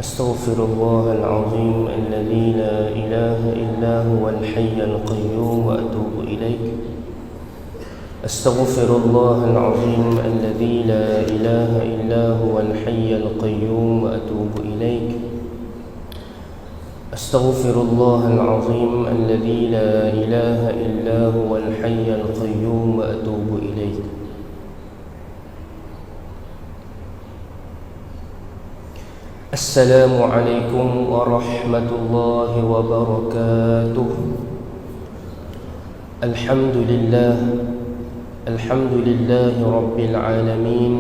أستغفر الله العظيم الذي لا إله إلا هو الحي القيوم وأتوب إليه. أستغفر الله العظيم الذي لا إله إلا هو الحي القيوم وأتوب إليه. أستغفر الله العظيم الذي لا إله إلا هو الحي القيوم وأتوب إليه. السلام عليكم ورحمة الله وبركاته. الحمد لله رب العالمين،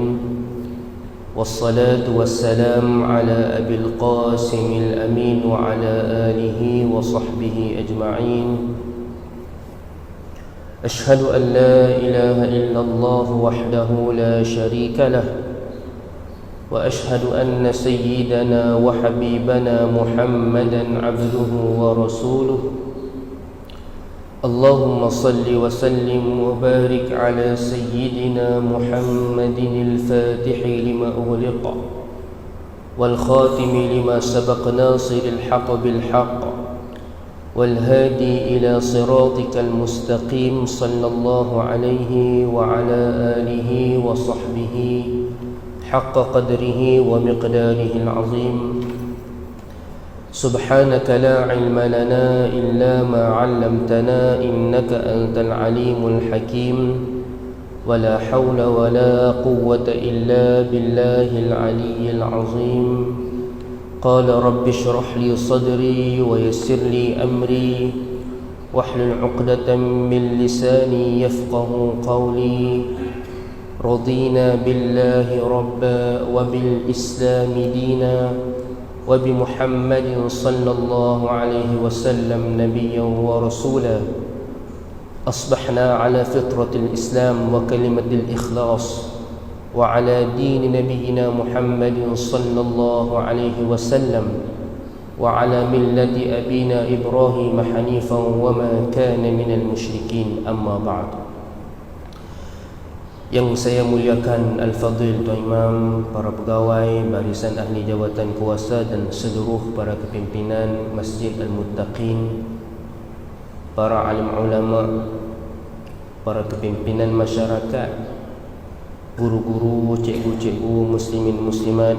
والصلاة والسلام على أبي القاسم الأمين وعلى آله وصحبه أجمعين. أشهد أن لا إله إلا الله وحده لا شريك له، وأشهد أن سيدنا وحبيبنا محمدا عبده ورسوله. اللهم صل وسلم وبارك على سيدنا محمد الفاتح لما أغلق والخاتم لما سبق ناصر الحق بالحق والهادي إلى صراطك المستقيم صلى الله عليه وعلى آله وصحبه حق قدره ومقداره العظيم. سبحانك لا علم لنا إلا ما علمتنا إنك أنت العليم الحكيم، ولا حول ولا قوة إلا بالله العلي العظيم. قال رب اشرح لي صدري ويسر لي أمري واحلل عقدة من لساني يفقه قولي. رضينا بالله ربا وبالإسلام دينا وبمحمد صلى الله عليه وسلم نبيا ورسولا. أصبحنا على فطرة الإسلام وكلمة الإخلاص وعلى دين نبينا محمد صلى الله عليه وسلم وعلى ملة أبينا إبراهيم حنيفا وما كان من المشركين. أما بعد. Yang saya muliakan Al-Fadhil Tuan Imam, para pegawai, barisan ahli jawatan kuasa dan seluruh para kepimpinan Masjid Al-Muttaqin, para alim ulama, para kepimpinan masyarakat, guru-guru, cikgu-cikgu, muslimin muslimat,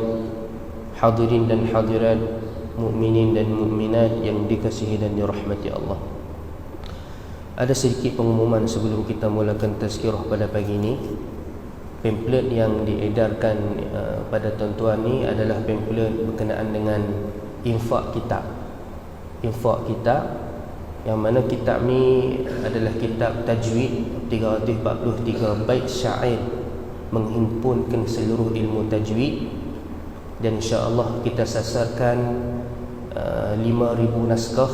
hadirin dan hadirat, mukminin dan mukminat yang dikasihi dan dirahmati Allah. Ada sedikit pengumuman sebelum kita mulakan tazkirah pada pagi ini. Pamphlet yang diedarkan pada tuan-tuan ni adalah pamphlet berkenaan dengan infak kitab. Infak kitab, yang mana kitab ni adalah kitab tajwid 343 bait syair menghimpunkan seluruh ilmu tajwid, dan insya-Allah kita sasarkan 5,000 naskah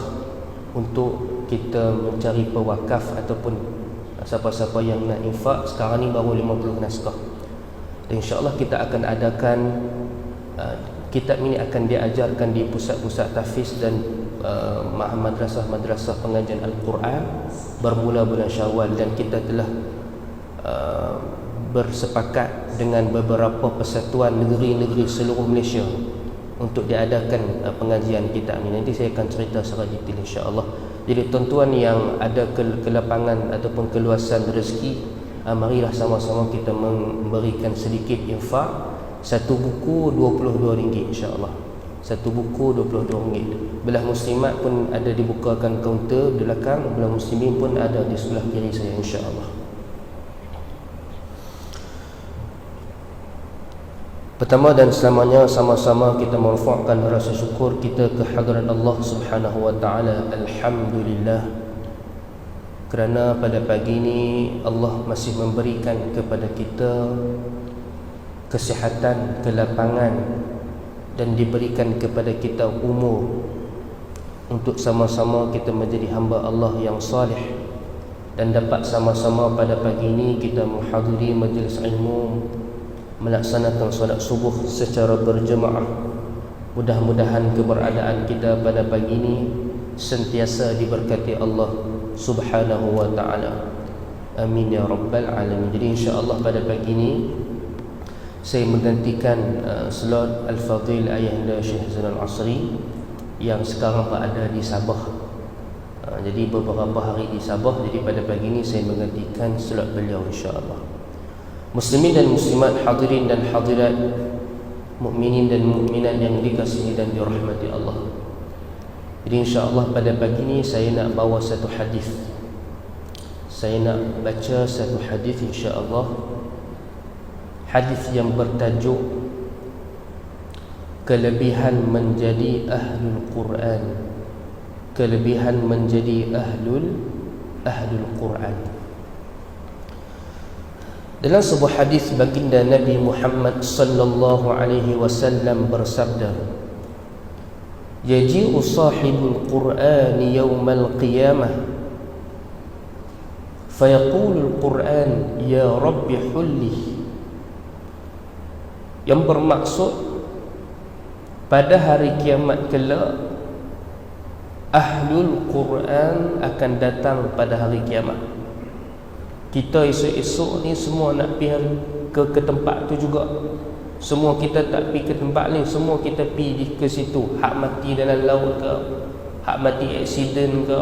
untuk kita mencari pewakaf ataupun siapa-siapa yang nak infak. Sekarang ni baru 50 naskah, dan insya-Allah kita akan adakan kitab ini akan diajarkan di pusat-pusat tahfiz dan madrasah-madrasah pengajian Al-Quran bermula bulan Syawal, dan kita telah bersepakat dengan beberapa persatuan negeri-negeri seluruh Malaysia untuk diadakan pengajian kitab ini. Nanti saya akan cerita secara detail insya-Allah. Jadi tuan-tuan yang ada kelapangan ataupun keluasan rezeki, marilah sama-sama kita memberikan sedikit infak. Satu buku RM22 insya-Allah. Satu buku RM22. Belah muslimat pun ada dibukakan kaunter di belakang, belah muslimin pun ada di sebelah kiri saya insya-Allah. Pertama dan selamanya, sama-sama kita merafakkan rasa syukur kita ke hadirat Allah Subhanahu wa taala. Alhamdulillah, kerana pada pagi ini Allah masih memberikan kepada kita kesihatan, kelapangan, dan diberikan kepada kita umur untuk sama-sama kita menjadi hamba Allah yang salih, dan dapat sama-sama pada pagi ini kita menghadiri majlis ilmu, melaksanakan solat subuh secara berjemaah. Mudah-mudahan keberadaan kita pada pagi ini sentiasa diberkati Allah Subhanahu wa ta'ala. Amin ya rabbal alamin. Jadi insya-Allah pada pagi ini saya menggantikan slot Al-Fadhil Ayahanda Syekh Zainal Asri yang sekarang berada di Sabah. Jadi beberapa hari di Sabah, jadi pada pagi ini saya menggantikan slot beliau insya-Allah. Muslimin dan muslimat, hadirin dan hadirat, mukminin dan mukminat yang dikasihi dan dirahmati Allah. Jadi insya-Allah pada pagi ini saya nak bawa satu hadis. Saya nak baca satu hadis insya-Allah. Hadis yang bertajuk kelebihan menjadi ahlul Quran. Kelebihan menjadi ahlul Quran. Dalam sebuah hadis baginda Nabi Muhammad sallallahu alaihi wasallam bersabda, yaji'u sahibul Qur'ani yawmal qiyamah fayaqulul Qur'an ya Rabbi hulli. Yang bermaksud pada hari kiamat kelak ahlul Quran akan datang pada hari kiamat. Kita esok-esok ni semua nak pergi ke tempat tu juga. Semua kita tak pergi ke tempat ni, semua kita pergi ke situ. Hak mati dalam laut ke, hak mati aksiden ke,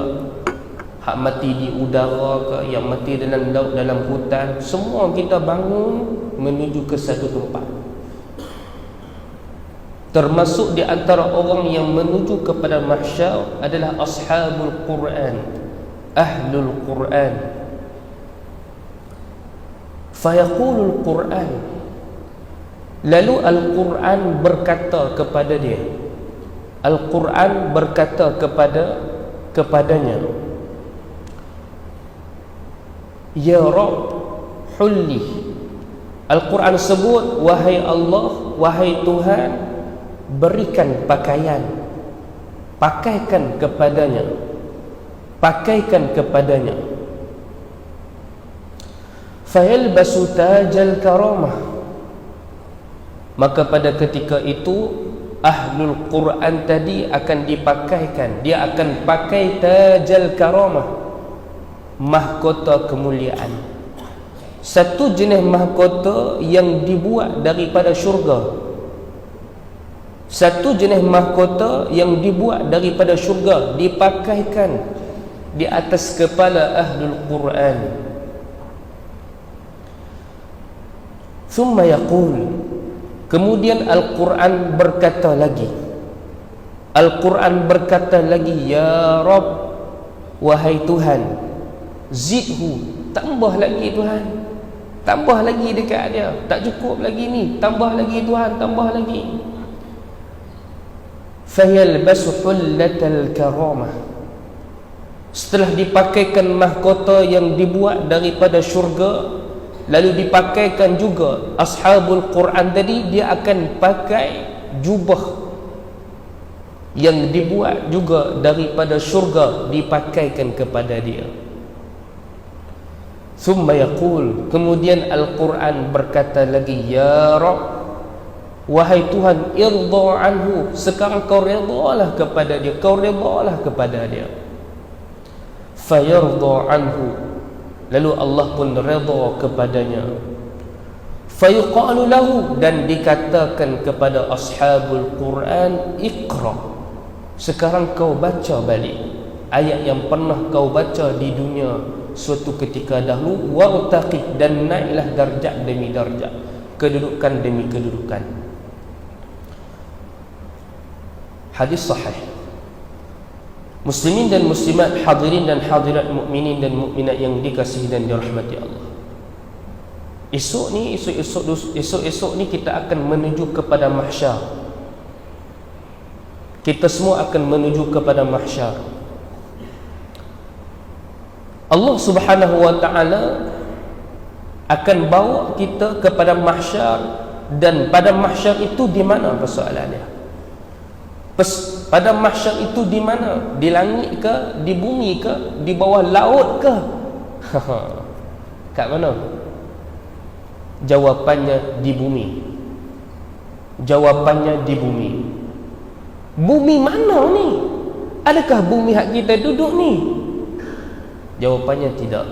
hak mati di udara ke, yang mati dalam laut, dalam hutan, semua kita bangun menuju ke satu tempat. Termasuk di antara orang yang menuju kepada mahsyar adalah ashabul Quran, ahlul Quran. Fayaqulul Quran, lalu Al-Quran berkata kepada dia, Al-Quran berkata kepadanya, ya Rabb hulli. Al-Quran sebut, wahai Allah, wahai Tuhan, berikan pakaian, pakaikan kepadanya, pakaikan kepadanya. Fayalbasu tajal karamah, maka pada ketika itu ahlul Quran tadi akan dipakaikan, dia akan pakai tajal karamah, mahkota kemuliaan. Satu jenis mahkota yang dibuat daripada syurga. Satu jenis mahkota yang dibuat daripada syurga dipakaikan di atas kepala ahlul Quran. Thumma yaqul, kemudian Al-Quran berkata lagi, Al-Quran berkata lagi, ya Rabb, wahai Tuhan, zidhu, tambah lagi Tuhan, tambah lagi dekat dia, tak cukup lagi ni, tambah lagi Tuhan, tambah lagi. Fayalbasu hullatal karamah, setelah dipakaikan mahkota yang dibuat daripada syurga, lalu dipakaikan juga ashabul Quran tadi, dia akan pakai jubah yang dibuat juga daripada syurga, dipakaikan kepada dia. Thumma yaqul, kemudian Al-Quran berkata lagi, ya Rabb, wahai Tuhan, irda anhu, sekarang kau redalah kepada dia, kau redalah kepada dia. Fayarda anhu, lalu Allah pun reda kepadanya. Fayuqalu lahu, dan dikatakan kepada ashabul Quran, iqra, sekarang kau baca balik ayat yang pernah kau baca di dunia suatu ketika dahulu, wartaqi, dan naiklah darjat demi darjat, kedudukan demi kedudukan. Hadis sahih. Muslimin dan muslimat, hadirin dan hadirat, mukminin dan mukminat yang dikasihi dan dirahmati Allah. Esok ni kita akan menuju kepada mahsyar. Kita semua akan menuju kepada mahsyar. Allah Subhanahu wa taala akan bawa kita kepada mahsyar, dan pada mahsyar itu di mana persoalannya? Pada mahsyar itu di mana? Di langit ke? Di bumi ke? Di bawah laut ke? Kat mana? Jawapannya di bumi. Jawapannya di bumi. Bumi mana ni? Adakah bumi hak kita duduk ni? Jawapannya tidak.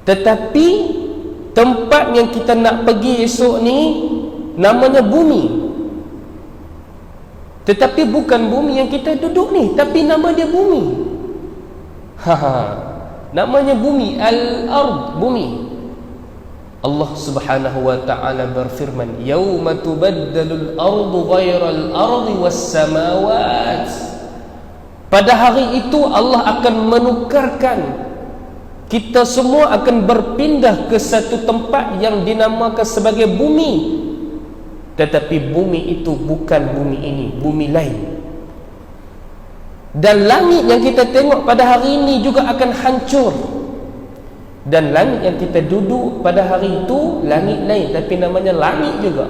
Tetapi tempat yang kita nak pergi esok ni namanya bumi. Tetapi bukan bumi yang kita duduk ni, tapi nama dia bumi. Namanya bumi, al-ard, bumi. Allah Subhanahu wa taala berfirman, "Yauma tubaddalul ardu ghairal ardi was samawat." Pada hari itu Allah akan menukarkan, kita semua akan berpindah ke satu tempat yang dinamakan sebagai bumi. Tetapi bumi itu bukan bumi ini, bumi lain. Dan langit yang kita tengok pada hari ini juga akan hancur. Dan langit yang kita duduk pada hari itu langit lain, tapi namanya langit juga,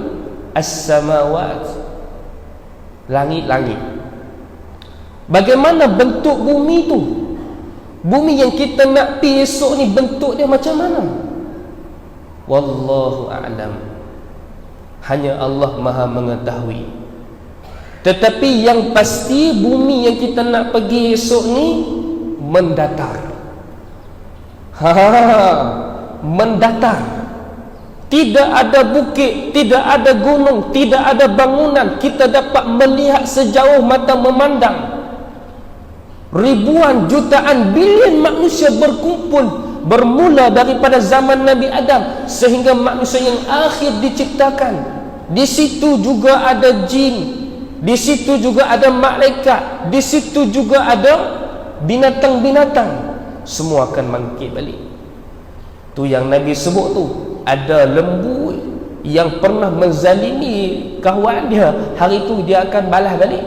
as-samawat, langit-langit. Bagaimana bentuk bumi tu? Bumi yang kita nak pergi esok ni bentuk dia macam mana? Wallahu a'lam. Hanya Allah Maha mengetahui. Tetapi yang pasti bumi yang kita nak pergi esok ni mendatar. Mendatar. Tidak ada bukit, tidak ada gunung, tidak ada bangunan. Kita dapat melihat sejauh mata memandang. Ribuan, jutaan, bilion manusia berkumpul, bermula daripada zaman Nabi Adam sehingga manusia yang akhir diciptakan. Di situ juga ada jin, di situ juga ada malaikat, di situ juga ada binatang-binatang. Semua akan bangkit balik. Tu yang Nabi sebut tu, ada lembu yang pernah menzalimi kawan dia, hari tu dia akan balas balik.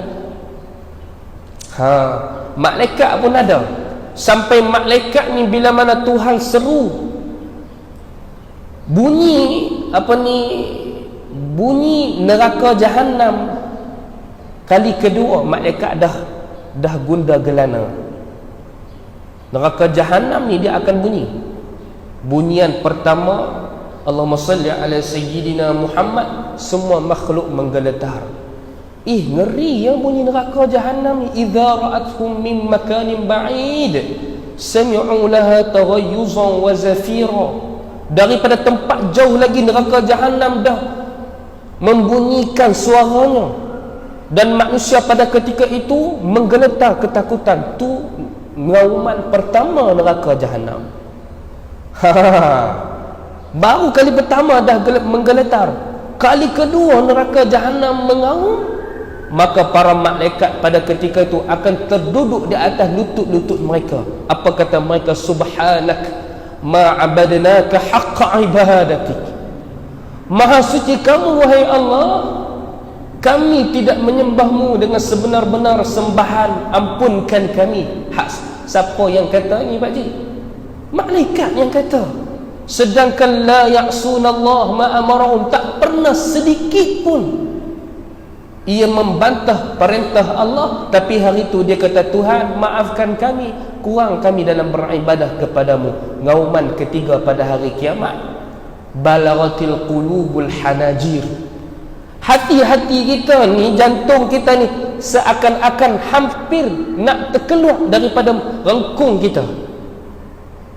Malaikat pun ada. Sampai malaikat ni bila mana Tuhan seru, bunyi bunyi neraka Jahannam, kali kedua malaikat dah gunda gelana. Neraka Jahannam ni dia akan bunyi. Bunyian pertama, Allahumma salli ala sayyidina Muhammad, semua makhluk menggeletar. Ngeri ya bunyi neraka Jahannam ni. Idza ra'athum min makanin ba'id sami'u laha taghayyuzan wa zafira. Daripada tempat jauh lagi neraka Jahannam dah membunyikan suaranya, dan manusia pada ketika itu menggeletar ketakutan. Tu ngauman pertama neraka Jahannam. Baru kali pertama dah menggeletar, kali kedua neraka Jahannam mengaum, maka para malaikat pada ketika itu akan terduduk di atas lutut-lutut mereka. Apa kata mereka? Subhanak ma abadnaka haqqa ibadatik. Maha suci kamu wahai Allah, kami tidak menyembahmu dengan sebenar-benar sembahan, ampunkan kami. Siapa yang kata ni Pak Ji? Malaikat yang kata. Sedangkan la ya'sunallah ma amarahum, tak pernah sedikit pun ia membantah perintah Allah. Tapi hari itu dia kata, Tuhan maafkan kami, kurang kami dalam beribadah kepadamu. Ngauman ketiga pada hari kiamat, balaghatil qulubul hanajir. Hati-hati kita ni, jantung kita ni seakan-akan hampir nak terkeluar daripada rengkung kita.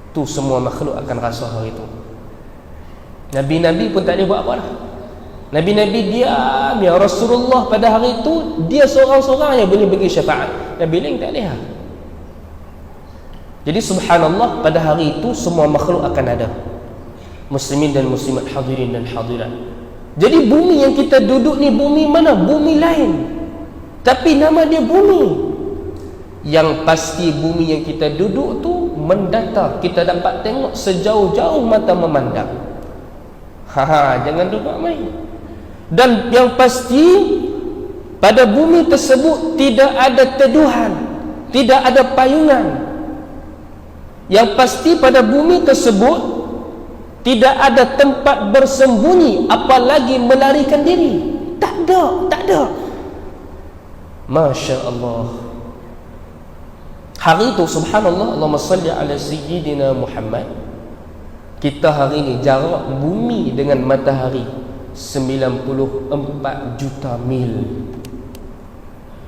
Tu semua makhluk akan rasa hari itu. Nabi-nabi pun tak boleh buat apa dah. Nabi-nabi diam ya. Rasulullah pada hari itu dia seorang-seorang yang boleh bagi syafaat. Nabi lain tak boleh. Jadi subhanallah, pada hari itu semua makhluk akan ada. Muslimin dan muslimat, hadirin dan hadirat. Jadi bumi yang kita duduk ni bumi mana? Bumi lain, tapi nama dia bumi. Yang pasti bumi yang kita duduk tu mendatar. Kita dapat tengok sejauh-jauh mata memandang. Jangan duduk main. Dan yang pasti pada bumi tersebut tidak ada teduhan, tidak ada payungan. Yang pasti pada bumi tersebut tidak ada tempat bersembunyi, apalagi melarikan diri. Tak ada. Masya Allah. Hari itu subhanallah, Allahumma salli ala sayyidina Muhammad, kita hari ini jarak bumi dengan matahari 94 juta mil.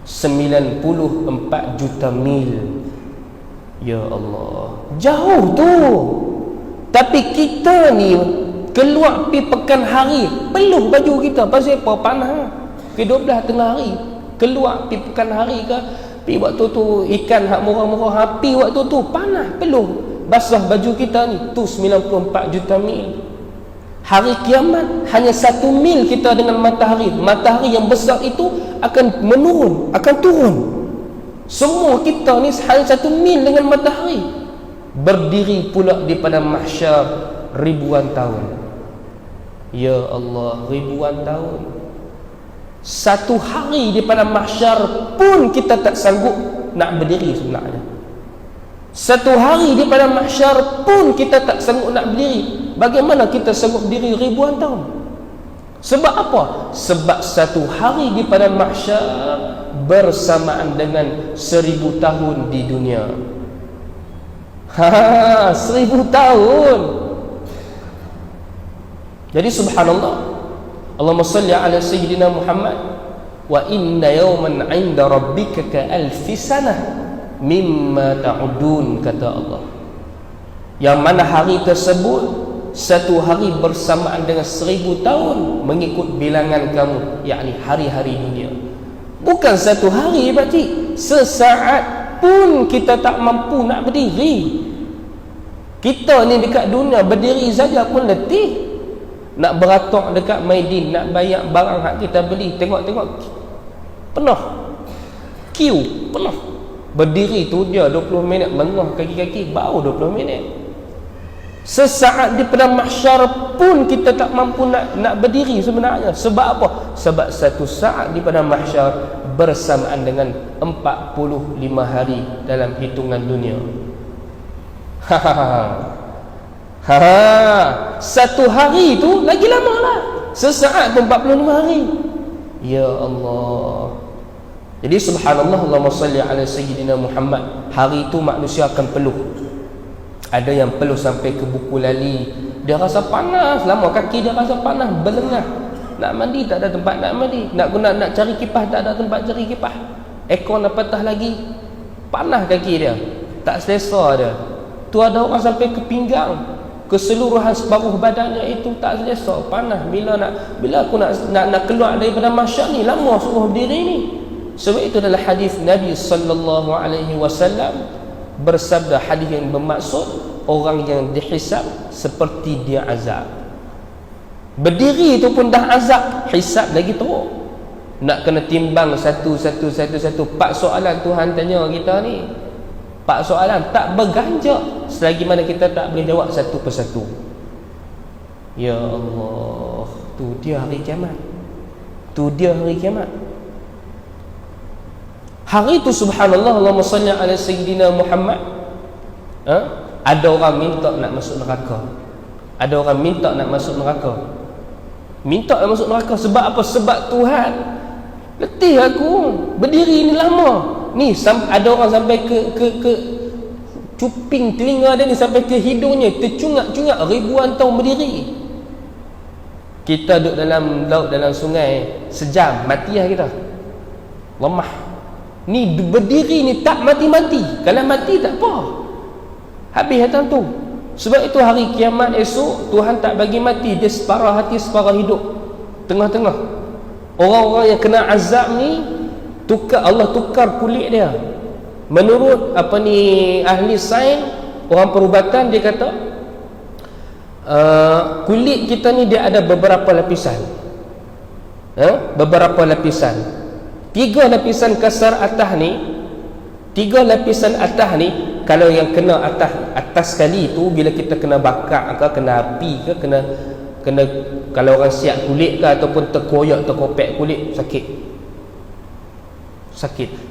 94 juta mil. Ya Allah, jauh tu. Tapi kita ni keluar pi pekan hari, peluh baju kita. Pasal apa? Panah. Ke 12 tengah hari, keluar pi pekan hari ke, pi waktu tu ikan hak murah-murah, api waktu tu panah, peluh. Basah baju kita ni, tu 94 juta mil. Hari kiamat hanya 1 mil kita dengan matahari. Matahari yang besar itu akan menurun, akan turun. Semua kita ni hanya 1 mil dengan matahari. Berdiri pula di padang mahsyar ribuan tahun. Ya Allah, ribuan tahun. Satu hari di padang mahsyar pun kita tak sanggup nak berdiri sebenarnya. Satu hari di padang mahsyar pun kita tak sanggup nak berdiri. Bagaimana kita sanggup berdiri ribuan tahun? Sebab apa? Sebab satu hari di padang mahsyar bersamaan dengan 1000 tahun di dunia. 1000 tahun. Jadi subhanallah, Allahumma salli ala sayyidina Muhammad. Wa inna yawman 'inda rabbika ka alfi sanah mimma ta'udun, kata Allah. Yang mana hari tersebut, satu hari bersamaan dengan 1000 tahun mengikut bilangan kamu, yakni hari-hari dunia. Bukan satu hari pakcik, sesaat pun kita tak mampu nak berdiri. Kita ni dekat dunia berdiri saja pun letih. Nak beratok dekat Maidin, nak bayar barang hak kita beli, tengok-tengok penuh, queue penuh. Berdiri tu dia 20 minit, mengah kaki-kaki bau 20 minit. Sesaat di padang mahsyar pun kita tak mampu nak berdiri sebenarnya. Sebab apa? Sebab satu saat di padang mahsyar bersamaan dengan 45 hari dalam hitungan dunia. Satu hari tu lagi lama lah. Sesaat pun 45 hari. Ya Allah. Jadi subhanallah, Allahumma salli ala sayyidina Muhammad. Hari itu manusia akan peluh. Ada yang peluh sampai ke buku lali. Dia rasa panas, lama kaki dia rasa panas, berlengah. Nak mandi tak ada tempat nak mandi. Nak cari kipas tak ada tempat cari kipas. Ekor nak patah lagi, panas kaki dia, tak selesa dia. Tu ada orang sampai ke pinggang, keseluruhan separuh badannya itu tak selesa, panas. Bila aku nak keluar daripada mahsyar ni, lama suruh berdiri ni. Sebab itu adalah hadis Nabi sallallahu alaihi wasallam bersabda, hadis yang bermaksud orang yang dihisab seperti dia azab. Berdiri itu pun dah azab, hisab lagi teruk. Nak kena timbang satu. 4 soalan Tuhan tanya kita ni. 4 soalan tak berganjak selagi mana kita tak boleh jawab satu persatu. Ya Allah, tu dia hari kiamat. Tu dia hari kiamat. Hari itu subhanallah, Allahumma salli ala sayyidina Muhammad. Ada orang minta nak masuk neraka. Ada orang minta nak masuk neraka. Minta nak masuk neraka sebab apa? Sebab Tuhan, letih aku berdiri ni lama. Ni ada orang sampai ke cuping telinga dia ni, sampai ke hidungnya, tercungak-cungak ribuan tahun berdiri. Kita duduk dalam laut, dalam sungai sejam, mati lah kita, lemah. Ni berdiri ni tak mati-mati. Kalau mati tak apa, habis datang tu. Sebab itu hari kiamat esok Tuhan tak bagi mati, dia separah hati separah hidup. Tengah-tengah orang-orang yang kena azab ni, Allah tukar kulit dia. Menurut ahli sains, orang perubatan, dia kata kulit kita ni dia ada beberapa lapisan. Beberapa lapisan. 3 lapisan kasar atas ni, 3 lapisan atas ni, kalau yang kena atas sekali tu, bila kita kena bakar ke, kena api ke, kena kalau orang siap kulit ke, ataupun terkoyak terkopek kulit, sakit.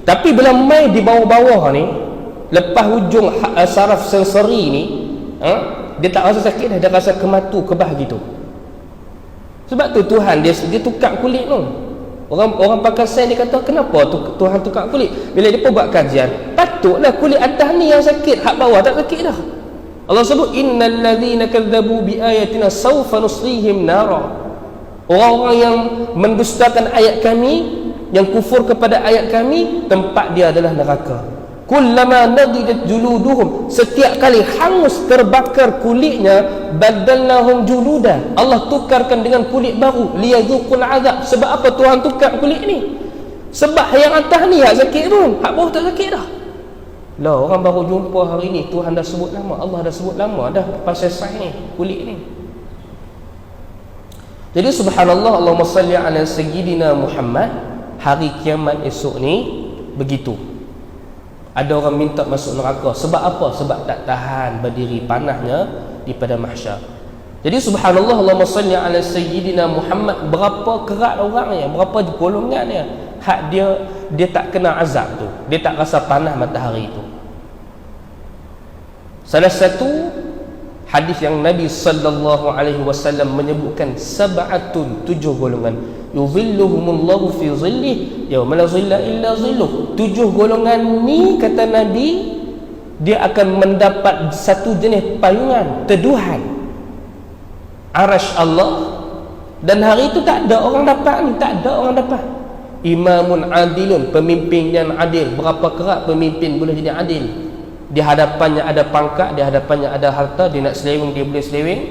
Tapi bila mai di bawah-bawah ni, lepas hujung saraf sensori ni, dia tak rasa sakit dah, dia rasa kematu, kebah gitu. Sebab tu Tuhan dia tukar kulit tu. Orang pakar sains dia kata, kenapa Tuhan tukar kulit? Bila dia buat kajian, patutlah kulit atas ni yang sakit, hak bawah tak sakit dah. Allah sebut, innal ladzina kadzabu bi ayatina sawfa nuslihim nara. Orang-orang yang mendustakan ayat kami, yang kufur kepada ayat kami, tempat dia adalah neraka. kullama nadidat juluduhum, setiap kali hangus terbakar kulitnya, badalnahum juluda, Allah tukarkan dengan kulit baru, liyadzuqul azab. Sebab apa Tuhan tukar kulit ni? Sebab yang atas ni hak sakit pun, hak bawah tak sakit dah. Lah orang baru jumpa hari ni, Tuhan dah sebut lama, Allah dah sebut lama dah pasal saiz ni, kulit ni. Jadi subhanallah, Allahumma salli ala sayyidina Muhammad. Hari kiamat esok ni begitu. Ada orang minta masuk neraka. Sebab apa? Sebab tak tahan berdiri panasnya di pada mahsyar. Jadi subhanallah, Allahumma salli ala sayyidina Muhammad. Berapa kerat orangnya, berapa golongannya, hak dia tak kena azab tu, dia tak rasa panas matahari itu. Salah satu hadis yang Nabi sallallahu alaihi wasallam menyebutkan sab'atun, 7 golongan, yuzilluhumullahu fi zillih yauma la zilla illa zilluh. 7 golongan ni kata Nabi, dia akan mendapat satu jenis payungan, teduhan arasy Allah, dan hari itu tak ada orang dapat ni, tak ada orang dapat. Imamun adilun, pemimpin yang adil. Berapa kerat pemimpin boleh jadi adil? Di hadapannya ada pangkat, di hadapannya ada harta, dia nak seleweng dia boleh seleweng,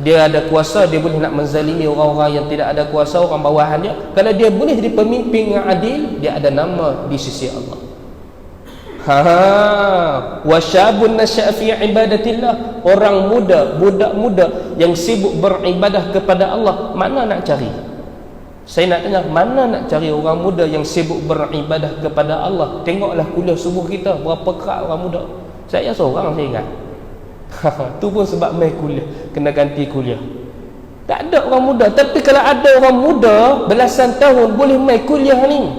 dia ada kuasa dia boleh nak menzalimi orang-orang yang tidak ada kuasa, orang bawahan dia. Kalau dia boleh jadi pemimpin yang adil, dia ada nama di sisi Allah. Wa syabun nasya'a fi ibadatillah, orang muda, budak muda yang sibuk beribadah kepada Allah. Mana nak cari? Saya nak tanya, mana nak cari orang muda yang sibuk beribadah kepada Allah? Tengoklah kuliah subuh kita, berapa kerat orang muda. Saya seorang saya ingat. Tu pun sebab main kuliah, kena ganti kuliah. Tak ada orang muda. Tapi kalau ada orang muda belasan tahun boleh main kuliah ni,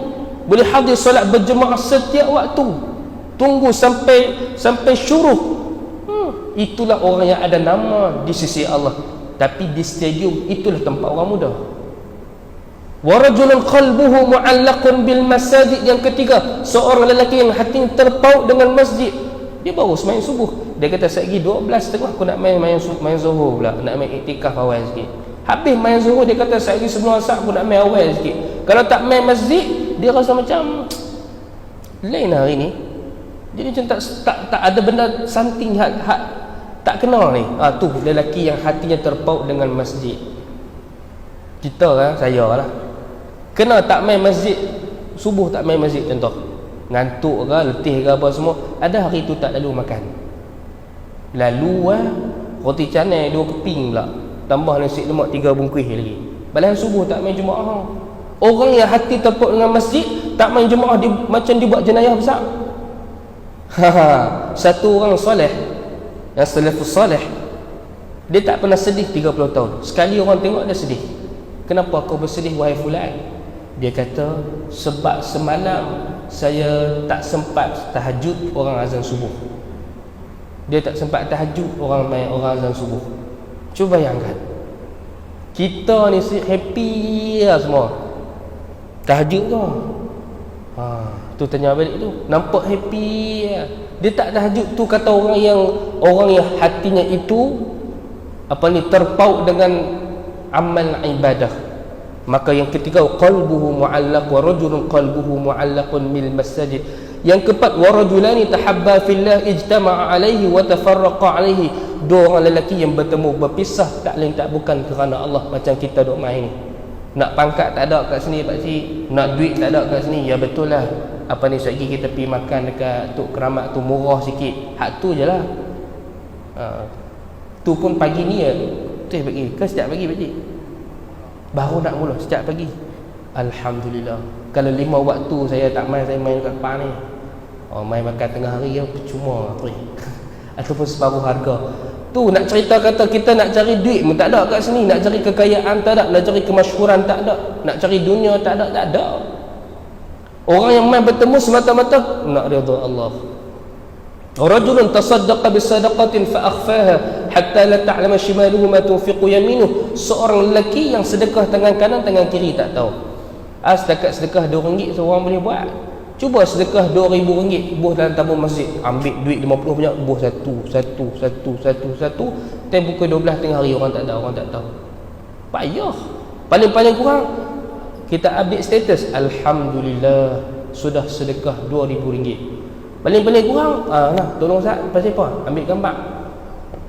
boleh hadir solat berjemaah setiap waktu, tunggu sampai syuruh. Itulah orang yang ada nama di sisi Allah. Tapi di stadium itulah tempat orang muda. Warajulun qalbuhu mu'allaqun bil masajid. Yang ketiga, seorang lelaki yang hatinya terpaut dengan masjid. Dia baru semain subuh, dia kata sekejap 12.30 aku nak main zuhur pula, nak main iktikaf awal sikit. Habis main zuhur, dia kata sekejap sebelum asar aku nak main awal sikit. Kalau tak main masjid, dia rasa macam lain hari ni. Jadi macam tak ada benda something hak tak kenal ni. Tu lelaki yang hatinya terpaut dengan masjid. Kita kan, saya lah, kena tak main masjid, subuh tak main masjid contoh, ngantuk ke, letih ke apa semua, ada hari tu tak lalu makan. Lalu roti canai 2 keping pula, tambah nasi lemak 3 bungkus lagi. Balas subuh tak main jemaah. Orang yang hati terpaut dengan masjid, tak main jemaah, dia macam dia buat jenayah besar. Satu orang soleh, yang salafus soleh, dia tak pernah sedih 30 tahun. Sekali orang tengok dia sedih. Kenapa kau bersedih wahai fulan? Dia kata, sebab semalam saya tak sempat tahajud, orang azan subuh. Dia tak sempat tahajud, orang azan subuh. Cuba bayangkan, kita ni happy lah semua, tahajud tu. Tu tanya balik tu, nampak happy lah. Dia tak tahajud tu, kata orang yang hatinya itu terpaut dengan amal ibadah. Maka yang ketiga, qalbuhu mu'allaq, wa rajulun qalbuhu mu'allaqun bil masajid. Yang keempat, wa rajulani tahabba fillah ijtama'a alaihi wa tafarraqa alaihi. 2 orang lelaki yang bertemu berpisah tak lain tak bukan kerana Allah. Macam kita duk main ni, nak pangkat tak ada kat sini pak cik, nak duit tak ada kat sini. Ya betul lah, sekejap kita pergi makan dekat Tok Keramat tu murah sikit, hak tu je lah. Tu pun pagi ni ya, pagi ke setiap pagi pak cik, baru nak mula sejak pagi. Alhamdulillah. Kalau 5 waktu saya tak main, saya main kat depan ni. Main makan tengah hari ya percuma ataupun separuh harga. Tu nak cerita kata kita nak cari duit pun tak ada kat sini, nak cari kekayaan tak ada, nak cari kemasyhuran tak ada, nak cari dunia tak ada. Orang yang main bertemu semata-mata nak redha Allah. Rajulun tasaddaqa bisadaqatin fa akhfaha hatta la ta'lama shimaluhu ma tunfiqu yaminuhu. Seorang lelaki yang sedekah tangan kanan, tangan kiri tak tahu. Setakat sedekah RM2 seorang boleh buat. Cuba sedekah RM2,000 buh dalam tabung masjid, ambil duit 50 banyak, buh satu. Time pukul 12 tengah hari orang tak tahu. Payah. Paling kurang kita update status, alhamdulillah sudah sedekah RM2,000. Paling-paling kurang, nah, tolong Ustaz, pasal apa? Ambil gambar.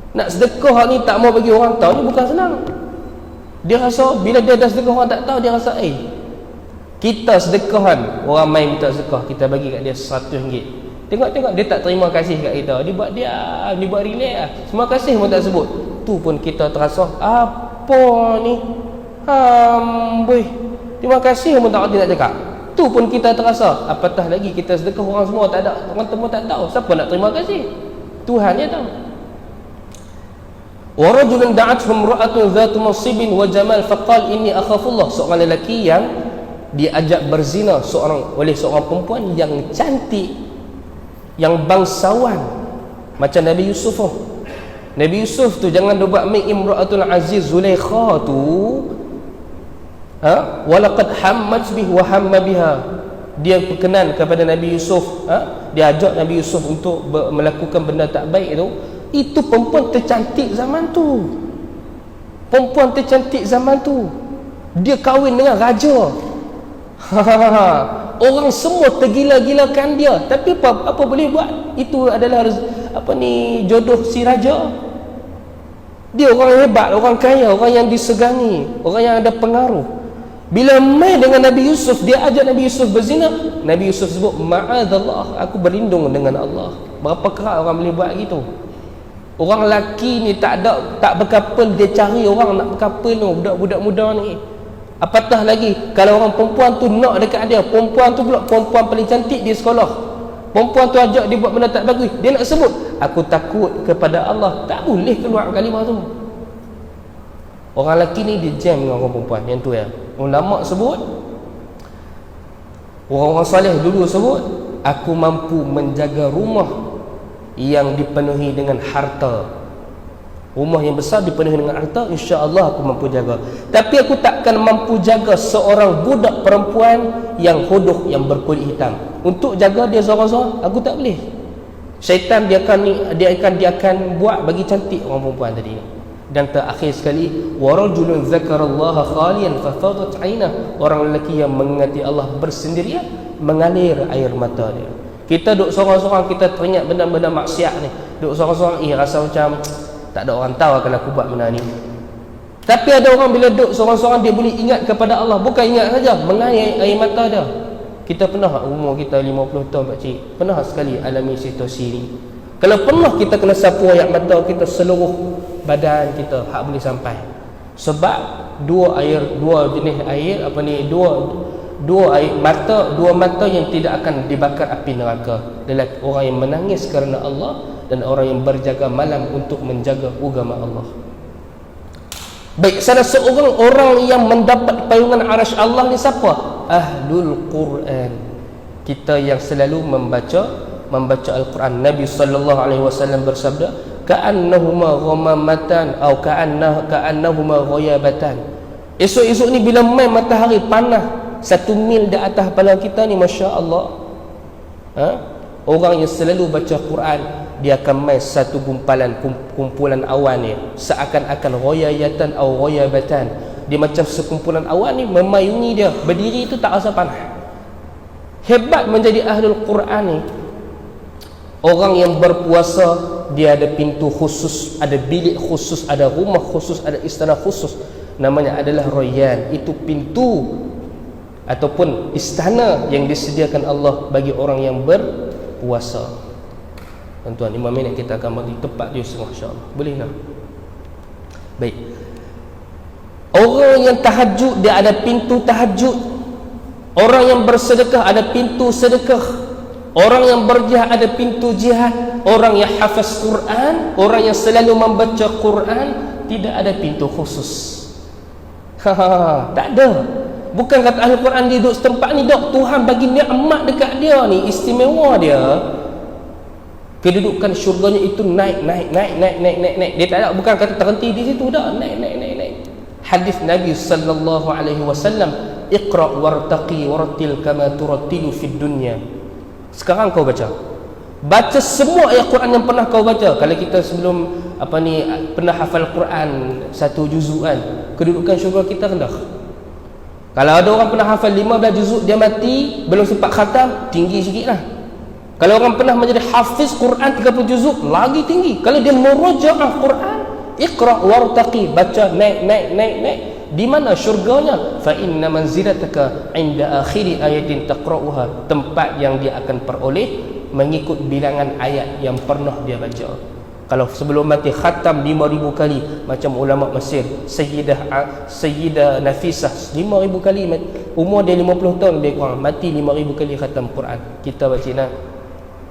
Nak sedekah ni tak mau bagi orang tahu ni bukan senang. Dia rasa bila dia dah sedekah orang tak tahu, dia rasa kita sedekahan, orang main minta sedekah, kita bagi kat dia RM100. Tengok-tengok dia tak terima kasih kat kita. Dia buat diam, dia buat relax lah. Semua kasih pun tak sebut. Tu pun kita terasa apa ni? Amboi. Terima kasih pun tak ada nak cakap. Tu pun kita terasa. Apatah lagi kita sedekah orang semua tak ada, orang semua tak tahu. Siapa nak terima kasih? Tuhan dia tahu. Wa rajulun da'athu imra'atun dhatu mansibin wa jamal faqal inni akhafullah. Seorang lelaki yang diajak berzina oleh seorang perempuan yang cantik, yang bangsawan macam Nabi Yusuf. Nabi Yusuf tu jangan buat main imra'atul aziz Zulaikha tu. Walaqad hammat bih wa hamma biha. Dia berkenan kepada Nabi Yusuf, dia ajak Nabi Yusuf untuk melakukan benda tak baik tu. Itu perempuan tercantik zaman tu. Perempuan tercantik zaman tu. Dia kahwin dengan raja. Orang semua tergila-gilakan dia. Tapi apa boleh buat? Itu adalah jodoh si raja. Dia orang yang hebat, orang kaya, orang yang disegani, orang yang ada pengaruh. Bila main dengan Nabi Yusuf, dia ajak Nabi Yusuf berzina, Nabi Yusuf sebut ma'adzallah, aku berlindung dengan Allah. Berapa kerat orang boleh buat gitu? Orang lelaki ni tak berkapal, dia cari orang nak berkapal tu, budak-budak muda ni. Apatah lagi kalau orang perempuan tu nak dekat dia, perempuan tu pula perempuan paling cantik di sekolah, perempuan tu ajak dia buat benda tak bagus, dia nak sebut aku takut kepada Allah, tak boleh keluar kalimah tu. Orang lelaki ni dia jam dengan orang perempuan yang tu ya. Ulama sebut, orang-orang soleh dulu sebut, aku mampu menjaga rumah yang dipenuhi dengan harta. Rumah yang besar dipenuhi dengan harta, insya-Allah aku mampu jaga. Tapi aku takkan mampu jaga seorang budak perempuan yang hodoh, yang berkulit hitam. Untuk jaga dia seorang-seorang, aku tak boleh. Syaitan dia akan buat bagi cantik orang perempuan tadi ni. Dan terakhir sekali, wa rajulun dzakarallaha khalian fa fadat 'ainah. Orang lelaki yang mengingati Allah bersendirian, mengalir air mata dia. Kita duduk seorang-seorang, kita teringat benda-benda maksiat ni, duduk seorang-seorang rasa macam tak ada orang tahu akan aku buat benda ni. Tapi ada orang bila duduk seorang-seorang, dia boleh ingat kepada Allah. Bukan ingat saja, mengalir air mata dia. Kita pernah, umur kita 50 tahun pakcik, pernah sekali alami situasi ni. Kalau pernah kita kena sapu air mata kita, seluruh badan kita hak boleh sampai. Sebab dua jenis air, dua mata yang tidak akan dibakar api neraka. Lelaki orang yang menangis kerana Allah, dan orang yang berjaga malam untuk menjaga agama Allah. Baik, salah seorang orang yang mendapat payungan arasy Allah ni siapa? Ahlul Quran. Kita yang selalu membaca Al-Quran. Nabi sallallahu alaihi wasallam bersabda, ka'annahuma ghamamatan atau ka'annahuma ghayabatan. Esok-esok ni bila main matahari panas 1 mil di atas kepala kita ni, masya-Allah. Orang yang selalu baca Quran, dia akan main satu kumpulan awan ni seakan-akan ghayayatan atau ghayabatan. Dia macam sekumpulan awan ni memayungi dia, berdiri tu tak rasa panas. Hebat menjadi ahlul Quran ni. Orang yang berpuasa, dia ada pintu khusus, ada bilik khusus, ada rumah khusus, ada istana khusus, namanya adalah Rayyan. Itu pintu ataupun istana yang disediakan Allah bagi orang yang berpuasa. Tuan-tuan, 5 minit kita akan bagi tepat dia semua, insya-Allah. Boleh tak? Baik. Orang yang tahajud, dia ada pintu tahajud. Orang yang bersedekah ada pintu sedekah. Orang yang berjihad ada pintu jihad. Orang yang hafaz Quran, orang yang selalu membaca Quran, tidak ada pintu khusus. Tak ada. Bukan kata ahli Quran dia duduk setempat ni, dok, Tuhan bagi nikmat dekat dia ni, istimewa dia. Kedudukan syurganya itu naik. Dia tak ada, bukan kata terhenti di situ dah, naik. Hadis Nabi sallallahu alaihi wasallam, iqra wartaqi warattil kama turattilu fid dunya. Sekarang kau baca semua ayat Quran yang pernah kau baca. Kalau kita sebelum pernah hafal Quran 1 juzuk kan, kedudukan syurga kita rendah. Kalau ada orang pernah hafal 15 juzuk, dia mati belum sempat khatam, tinggi sikit lah. Kalau orang pernah menjadi hafiz Quran 30 juzuk, lagi tinggi. Kalau dia murajaah Quran, iqra wartaqi, baca naik. Di mana syurganya? Fa inna manzilataka inda akhiri ayatin taqra'uha, tempat yang dia akan peroleh mengikut bilangan ayat yang pernah dia baca. Kalau sebelum mati khatam 5,000 kali, macam ulama Mesir, Sayyidah Nafisah 5,000 kali, umur dia 50 tahun lebih kurang, mati 5,000 kali khatam Quran. Kita baca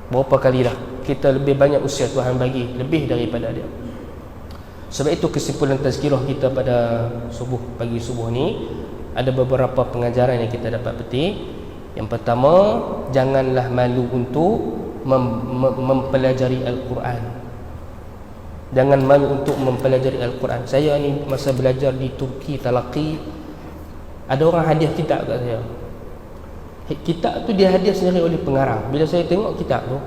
berapa kali dah? Kita lebih banyak usia Tuhan bagi, lebih daripada dia. Sebab itu kesimpulan tazkirah kita pada pagi subuh ni, ada beberapa pengajaran yang kita dapat petik. Yang pertama, janganlah malu untuk mempelajari Al-Quran. Jangan malu untuk mempelajari Al-Quran. Saya ni masa belajar di Turki Talaqi, ada orang hadiah kitab kat saya. Kitab tu dia hadiah sendiri oleh pengarang. Bila saya tengok kitab tu,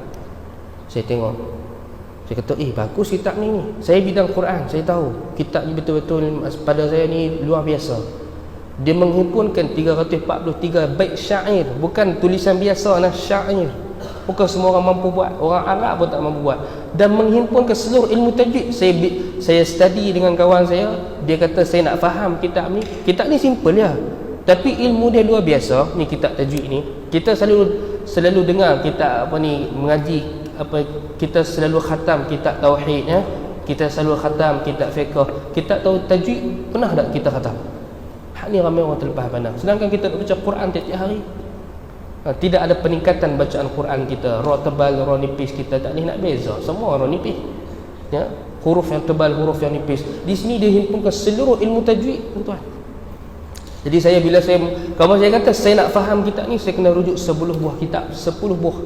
saya kata, bagus kitab ni. Saya bidang Quran, saya tahu kitab ni betul-betul pada saya ni luar biasa. Dia menghimpunkan 343 bait syair, bukan tulisan biasa, syair. Bukan semua orang mampu buat, orang Arab pun tak mampu buat. Dan menghimpunkan seluruh ilmu tajwid. Saya study dengan kawan saya, dia kata saya nak faham kitab ni. Kitab ni simple ya, tapi ilmu dia luar biasa. Ni kitab tajwid ni, kita selalu dengar kita mengaji kita selalu khatam kitab tauhid ya, kita selalu khatam kitab fiqh, kita tahu tajwid, pernah tak kita khatam? Hak ni ramai orang terlepas pandang. Sedangkan kita baca Quran tiap-tiap hari, tidak ada peningkatan bacaan Quran kita. Ra tebal, ra nipis, kita tak boleh nak beza, semua ra nipis ya, huruf yang tebal, huruf yang nipis. Di sini dia himpunkan seluruh ilmu tajwid, tuan-tuan. Jadi bila kawan saya kata saya nak faham kitab ni, saya kena rujuk 10 buah kitab, 10 buah.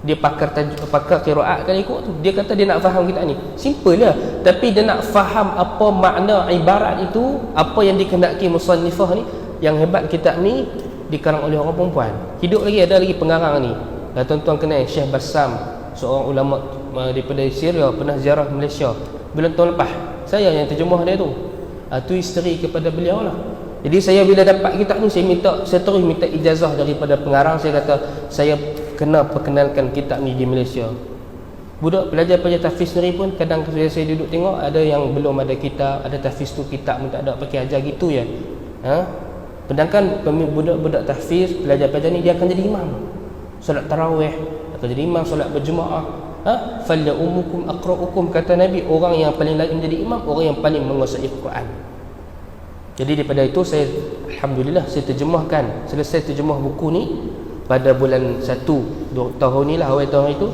Dia pakar qiraat kan ikut tu. Dia kata dia nak faham kitab ni, simple lah, tapi dia nak faham apa makna ibarat itu, apa yang dikehendaki musannifah ni. Yang hebat kitab ni dikarang oleh orang perempuan. Hidup lagi, ada lagi pengarang ni. Dan tuan-tuan kenal Syekh Bassam, seorang ulama daripada Syria, pernah ziarah Malaysia bulan tahun lepas. Saya yang terjemah dia tu. Tu isteri kepada beliau lah. Jadi saya bila dapat kitab ni, saya terus minta ijazah daripada pengarang. Saya kata saya kena perkenalkan kitab ni di Malaysia. Budak pelajar-pelajar tahfiz sendiri pun kadang saya duduk tengok, ada yang belum ada kitab, ada tahfiz tu kitab pun tak ada, pakai ajar gitu ya. Sedangkan budak-budak tahfiz, pelajar-pelajar ni dia akan jadi imam solat tarawih, akan jadi imam solat berjemaah. Falla ummukum aqra'ukum, kata Nabi, orang yang paling layak menjadi imam, orang yang paling menguasai Quran. Jadi daripada itu saya, alhamdulillah, saya terjemahkan, selesai terjemah buku ni pada bulan 1 tahun ni lah, awal tahun itu,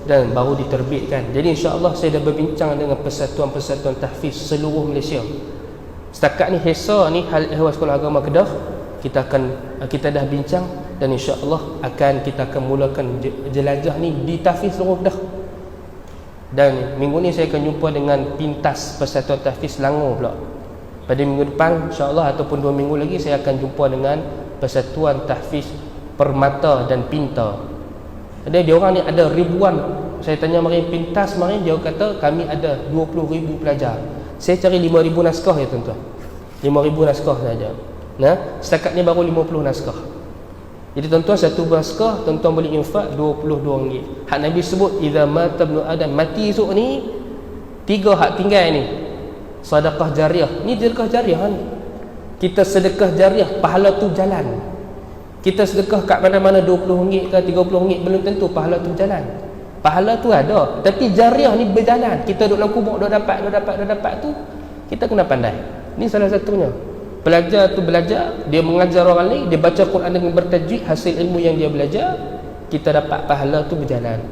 dan baru diterbitkan. Jadi insya-Allah saya dah berbincang dengan persatuan-persatuan tahfiz seluruh Malaysia. Setakat ni HESA ni, Hal Ehwal Sekolah Agama Kedah, kita dah bincang, dan insya-Allah kita akan mulakan jelajah ni di tahfiz seluruh Kedah. Dan minggu ni saya akan jumpa dengan pintas Persatuan Tahfiz Selangor pula. Pada minggu depan insya-Allah, ataupun 2 minggu lagi, saya akan jumpa dengan Persatuan Tahfiz Permata dan Pinta. Dia orang ni ada ribuan. Saya tanya mari pintas, mari dia kata kami ada 20,000 pelajar. Saya cari 5,000 naskah ya tuan-tuan, 5,000 naskah saja. Setakat ni baru 50 naskah. Jadi tuan-tuan, satu naskah tuan-tuan boleh infak RM22. Hak Nabi sebut idza mata ibnu adam, mati esok ni 3 hak tinggal ni. Sedekah jariah. Ni sedekah jariah ni. Kita sedekah jariah, pahala tu jalan. Kita sedekah kat mana-mana RM20 ke RM30, belum tentu pahala tu berjalan. Pahala tu ada, tapi jariah ni berjalan. Kita duduk dalam kubur, dah dapat tu, kita kena pandai. Ni salah satunya. Pelajar tu belajar, dia mengajar orang lain, dia baca Quran dengan bertajwid, hasil ilmu yang dia belajar, kita dapat pahala tu berjalan.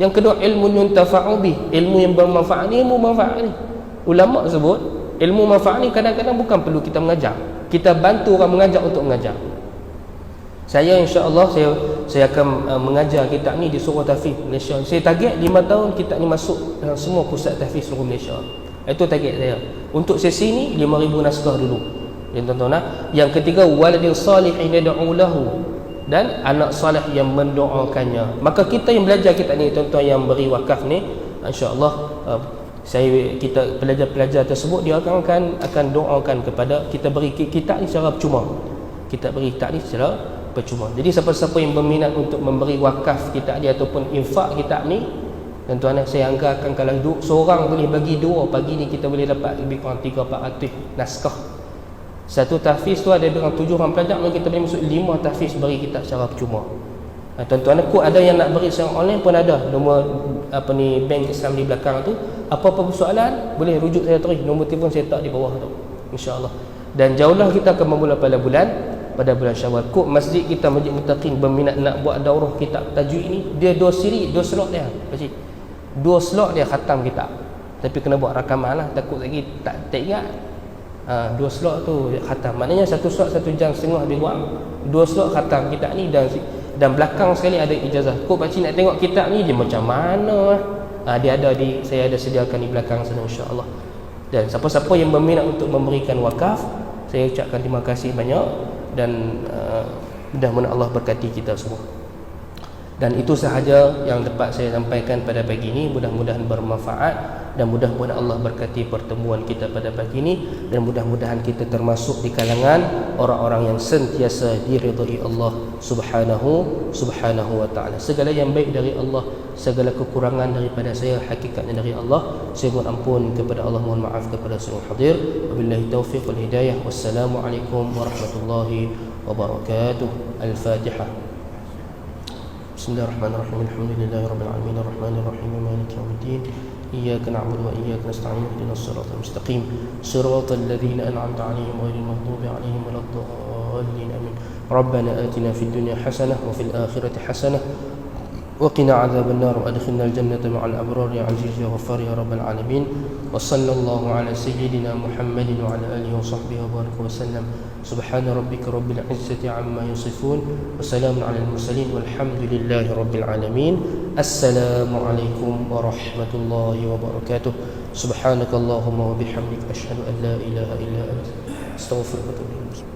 Yang kedua, ilmu yuntafa'u bih, ilmu yang bermanfaat ni, ilmu manfaat ni. Ulama sebut, ilmu manfaat ni kadang-kadang bukan perlu kita mengajar, kita bantu orang mengajar untuk mengajar. Saya insya-Allah saya akan mengajar kitab ni di Surau Tahfiz Malaysia. Saya target 5 tahun kitab ni masuk dalam semua pusat tahfiz seluruh Malaysia. Itu target saya. Untuk sesi ni 5,000 naskah dulu. Ya tuan-tuan. Yang ketiga, waladin salihin yad'u lahu, dan anak soleh yang mendoakannya. Maka kita yang belajar kitab ni, tuan-tuan yang beri wakaf ni, insya-Allah kita pelajar-pelajar tersebut dia akan doakan kepada kita, beri kitab ni secara percuma. Kita beri kitab ni secara percuma. Jadi siapa-siapa yang berminat untuk memberi wakaf kitab dia ataupun infak kitab ni, dan tuan saya anggarkan kalau seorang boleh bagi 2 pagi ni, kita boleh dapat lebih kurang 300-400 naskah. Satu tahfiz tu ada lebih kurang 7 orang pelajar, maka kita boleh masuk 5 tahfiz bagi kitab secara percuma. Tuan-tuan aku ada yang nak beri secara online pun ada. Nombor bank Islam di belakang tu. Apa-apa persoalan boleh rujuk saya terus. Nombor telefon saya tak di bawah tu, insya-Allah. Dan jauhlah kita akan memula pada bulan Syawal. Kok masjid kita, Masjid Muttaqin, berminat nak buat daurah kitab tajwid ni, dia 2 siri, 2 slot dia. Pakcik. 2 slot dia khatam kitab. Tapi kena buat rakaman lah, takut lagi tak ingat. 2 slot tu khatam. Maknanya 1 slot 1 jam setengah lebih kurang. 2 slot khatam kitab ni, dan belakang sekali ada ijazah. Kok pakcik nak tengok kitab ni dia macam mana? Dia ada saya ada sediakan di belakang sana, insya-Allah. Dan siapa-siapa yang berminat untuk memberikan wakaf, saya ucapkan terima kasih banyak, dan mudah-mudahan Allah berkati kita semua. Dan itu sahaja yang dapat saya sampaikan pada pagi ini. Mudah-mudahan bermanfaat, dan mudah-mudahan Allah berkati pertemuan kita pada pagi ini, dan mudah-mudahan kita termasuk di kalangan orang-orang yang sentiasa diridai Allah subhanahu wa ta'ala. Segala yang baik dari Allah, segala kekurangan daripada saya hakikatnya dari Allah. Saya mohon ampun kepada Allah, mohon maaf kepada semua hadir. Wabillahi taufiq wal hidayah. Wassalamualaikum warahmatullahi wabarakatuh. Al-Fatihah. Bismillahirrahmanirrahim. Alhamdulillahi rabbil alamin, arrahmanir rahim, maliki yaumiddin. Iyyaka na'budu wa iyyaka nasta'in. Ihdinas siratal mustaqim, siratal ladzina an'amta 'alaihim ghairil maghdubi 'alaihim waladdallin. Amin. Rabbana atina fid dunya hasanah wa fil akhirati hasanah wa qina 'adzaban nar wa adkhilnal jannata ma'al abrar ya 'aziz ya ghaffar ya rabbal alamin. Wa sallallahu 'ala sayyidina Muhammadin wa 'ala alihi wa sahbihi wa baraka wa sallam. Subhana rabbika rabbil izzati 'amma yasifun, wa salamun 'alal mursalin, walhamdulillahi rabbil alamin. Assalamu alaikum warahmatullahi wabarakatuh. Subhanakallahumma wa bihamdika, asyhadu an la ilaha illa anta, astaghfiruka wa atubu ilaik.